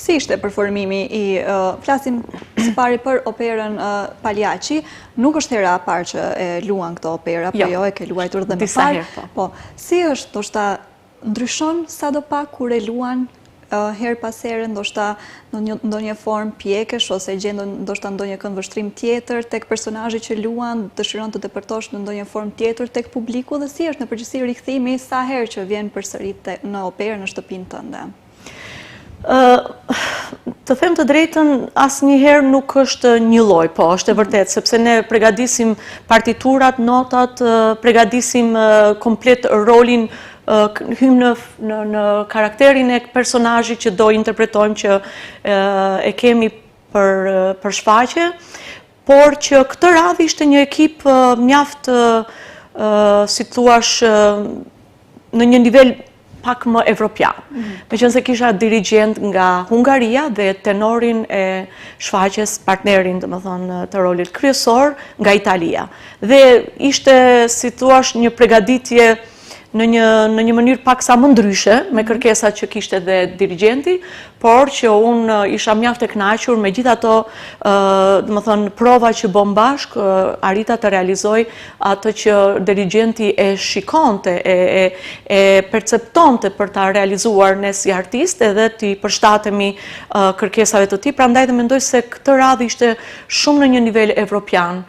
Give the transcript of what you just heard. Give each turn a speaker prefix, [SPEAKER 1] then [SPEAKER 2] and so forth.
[SPEAKER 1] Si ishte performimi flasim së pari për operën Pagliacci, nuk është hera e parë që e luan këto opera, po jo, e ke luajtur dhe më parë. Po, si është, ndoshta ndryshon sadopak kur e luan her pas here, ndoshta në ndonjë formë pjekësh ose gjen ndoshta ndonjë këndvështrim tjetër tek personazhi që luan, dëshiron të depërtosh në ndonjë formë tjetër tek publiku dhe si është në përgjithësi rikthimi sa herë që vjen përsëri në operë në shtëpinë tënde?
[SPEAKER 2] Të them të drejtën, asnjëherë nuk është një lloj, po është e vërtet, sepse ne përgatisim partiturat, notat, përgatisim komplet rolin, hym në karakterin e personazhit që do interpretojmë, që e kemi për shfaqje, por që këtë radhë ishte një ekip mjaft, si thuash, në një nivel pak më evropian. Meqense kisha dirigjent nga Hungaria dhe tenorin e shfaqjes, partnerin, domethënë, të rolit kryesor nga Italia. Dhe ishte, si thuash, një përgatitje në një mënyrë paksa më ndryshe, me kërkesat që kishte dhe dirigjenti, por që unë isha mjaft e kënaqur me gjithë ato, domethënë, prova që bëm bashkë, arrita të realizoj atë që dirigjenti e shikonte, e perceptonte për ta realizuar ne si artist, edhe t'i përshtatemi kërkesave të tij, prandaj dhe mendoj se këtë radhë ishte shumë në një nivel evropian.